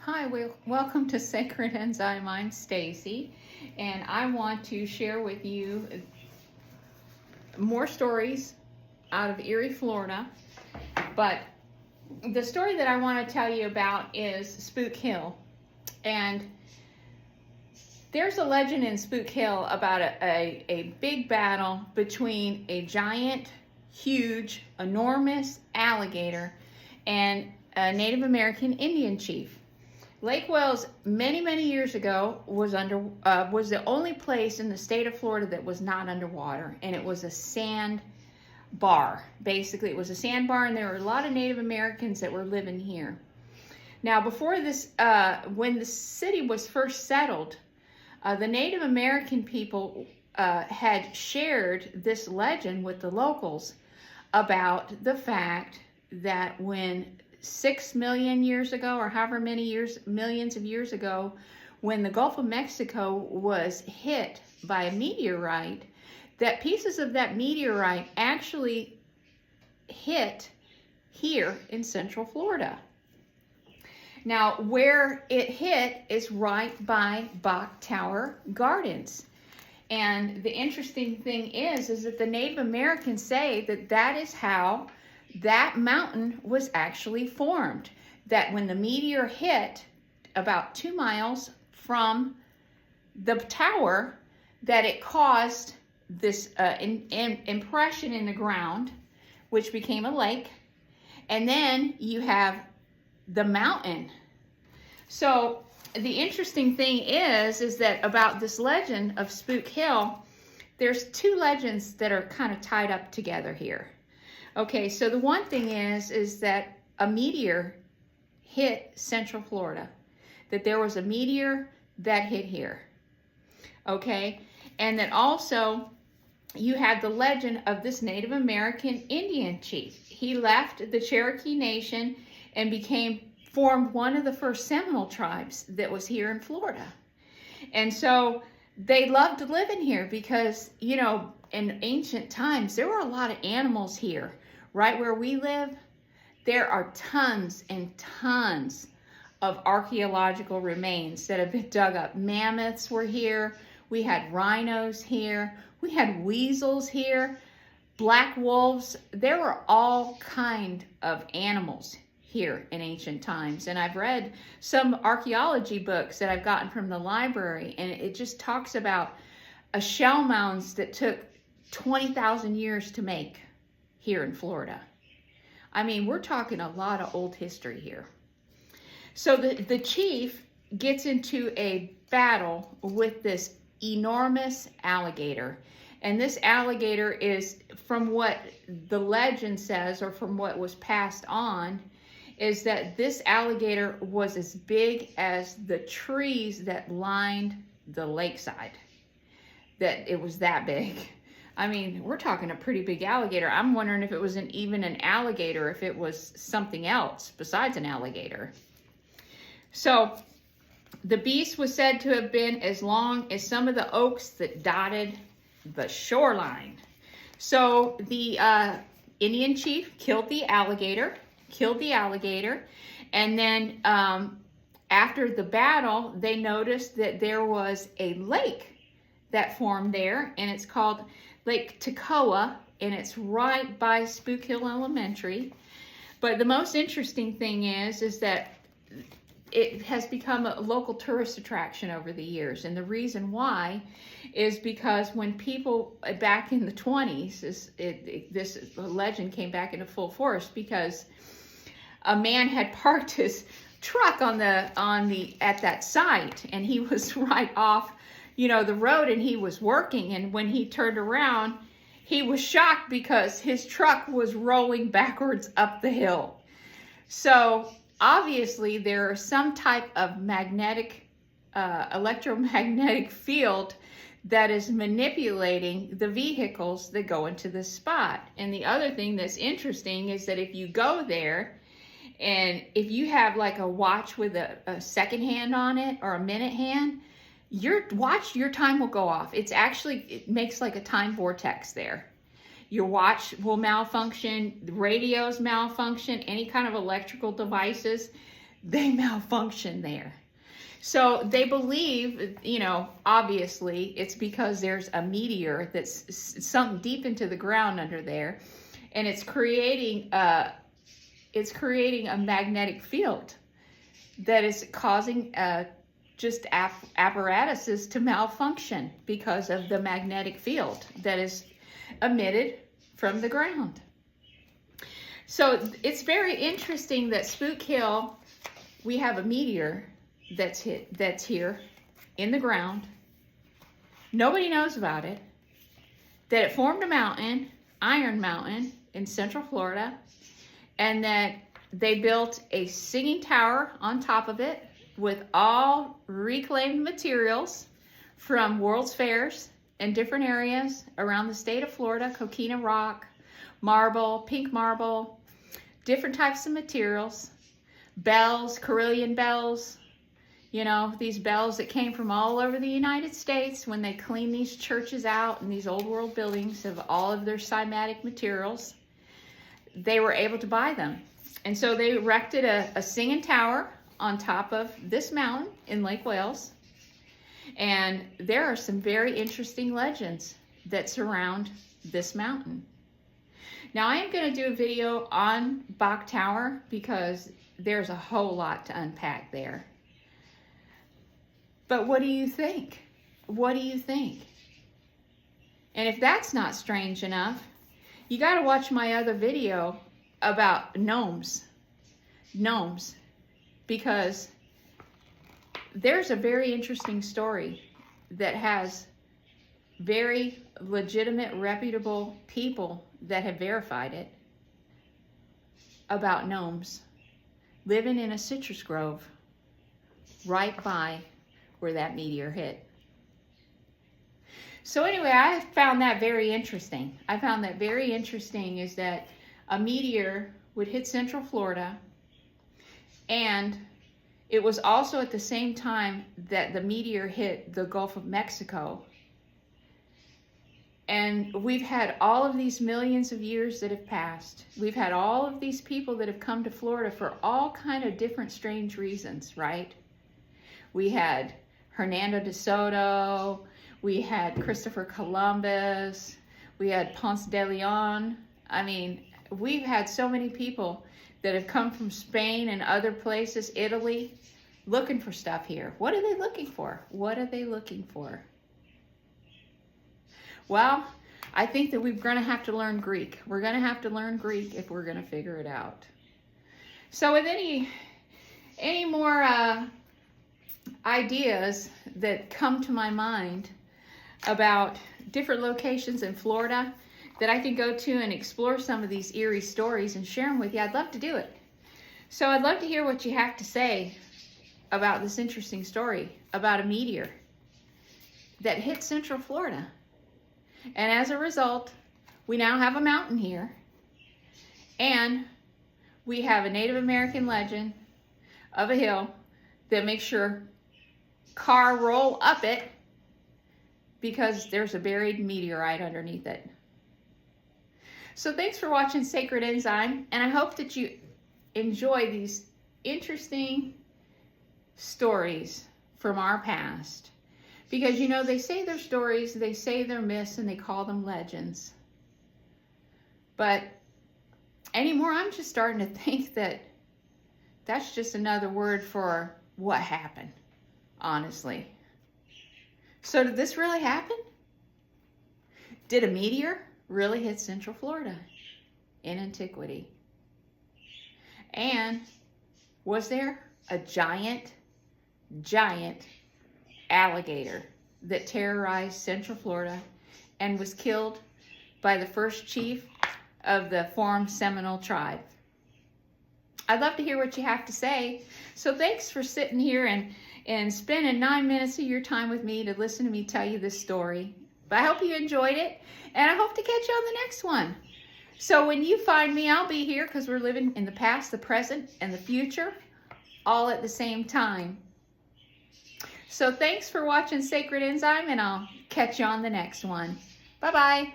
Hi, welcome to Sacred Enzyme. I'm Stacy, and I want to share with you more stories out of Erie, Florida. But the story that I want to tell you about is Spook Hill. And there's a legend in Spook Hill about a big battle between a giant, huge, enormous alligator and a Native American Indian chief. Lake Wales, many years ago, was the only place in the state of Florida that was not underwater, and it was a sand bar. Basically, it was a sand bar, and there were a lot of Native Americans that were living here. Now, before this, when the city was first settled, the Native American people had shared this legend with the locals about the fact that when 6 million years ago, or however many millions of years ago, when the Gulf of Mexico was hit by a meteorite, that pieces of that meteorite actually hit here in Central Florida. Now, where it hit is right by Bach Tower Gardens. And the interesting thing is that the Native Americans say that that is how that mountain was actually formed. That when the meteor hit about 2 miles from the tower, that it caused this impression in the ground, which became a lake. And then you have the mountain. So the interesting thing is that about this legend of Spook Hill, there's two legends that are kind of tied up together here. Okay, so the one thing is that a meteor hit Central Florida, that there was a meteor that hit here, okay? And that also you have the legend of this Native American Indian chief. He left the Cherokee Nation and formed one of the first Seminole tribes that was here in Florida. And so they loved living here because, you know, in ancient times, there were a lot of animals here. Right where we live, there are tons and tons of archaeological remains that have been dug up. Mammoths were here. We had rhinos here. We had weasels here. Black wolves. There were all kind of animals here in ancient times. And I've read some archaeology books that I've gotten from the library, and it just talks about a shell mounds that took 20,000 years to make here in Florida. I mean, we're talking a lot of old history here. So the chief gets into a battle with this enormous alligator. And this alligator is, from what the legend says, or from what was passed on, is that this alligator was as big as the trees that lined the lakeside. That it was that big. I mean, we're talking a pretty big alligator. I'm wondering if it wasn't even an alligator, if it was something else besides an alligator. So the beast was said to have been as long as some of the oaks that dotted the shoreline. So the Indian chief killed the alligator, and then after the battle, they noticed that there was a lake that formed there, and it's called Lake Toccoa, and it's right by Spook Hill Elementary. But the most interesting thing is that it has become a local tourist attraction over the years. And the reason why is because when people back in the 20s, this legend came back into full force because a man had parked his truck at that site, and he was right off, you know, the road, and he was working, and when he turned around, he was shocked because his truck was rolling backwards up the hill. So obviously there is some type of electromagnetic field that is manipulating the vehicles that go into this spot. And the other thing that's interesting is that if you go there, and if you have like a watch with a second hand on it or a minute hand, your time will go off. It makes like a time vortex there. Your watch will malfunction, the radios malfunction, any kind of electrical devices, they malfunction there. So they believe, you know, obviously it's because there's a meteor that's sunk deep into the ground under there, and it's creating a magnetic field that is causing just apparatuses to malfunction because of the magnetic field that is emitted from the ground. So it's very interesting that Spook Hill, we have a meteor that's here in the ground. Nobody knows about it. That it formed a mountain, Iron Mountain, in Central Florida, and that they built a singing tower on top of it with all reclaimed materials from World's Fairs and different areas around the state of Florida, coquina rock, marble, pink marble, different types of materials, bells, carillon bells, you know, these bells that came from all over the United States when they cleaned these churches out and these old world buildings of all of their cymatic materials. They were able to buy them. And so they erected a singing tower on top of this mountain in Lake Wales. And there are some very interesting legends that surround this mountain. Now I am going to do a video on Bok Tower because there's a whole lot to unpack there. But what do you think? What do you think? And if that's not strange enough, you got to watch my other video about gnomes. Gnomes. Because there's a very interesting story that has very legitimate, reputable people that have verified it about gnomes living in a citrus grove right by where that meteor hit. So anyway, I found that very interesting. I found that very interesting is that a meteor would hit Central Florida, and it was also at the same time that the meteor hit the Gulf of Mexico. And we've had all of these millions of years that have passed. We've had all of these people that have come to Florida for all kind of different strange reasons, right? We had Hernando de Soto, we had Christopher Columbus, we had Ponce de Leon. I mean, we've had so many people that have come from Spain and other places, Italy, looking for stuff here. What are they looking for? What are they looking for? Well, I think that we're going to have to learn Greek. We're going to have to learn Greek if we're going to figure it out. So with any more ideas that come to my mind about different locations in Florida that I can go to and explore some of these eerie stories and share them with you, I'd love to do it. So I'd love to hear what you have to say about this interesting story about a meteor that hit Central Florida. And as a result, we now have a mountain here, and we have a Native American legend of a hill that makes sure car roll up it because there's a buried meteorite underneath it. So thanks for watching Sacred Enzyme, and I hope that you enjoy these interesting stories from our past. Because, you know, they say they're stories, they say they're myths, and they call them legends. But anymore, I'm just starting to think that that's just another word for what happened, honestly. So did this really happen? Did a meteor really hit Central Florida in antiquity? And was there a giant alligator that terrorized Central Florida and was killed by the first chief of the formed Seminole tribe? I'd love to hear what you have to say. So thanks for sitting here and spending 9 minutes of your time with me to listen to me tell you this story. But I hope you enjoyed it, and I hope to catch you on the next one. So when you find me, I'll be here because we're living in the past, the present, and the future all at the same time. So thanks for watching Sacred Enzyme, and I'll catch you on the next one. Bye-bye.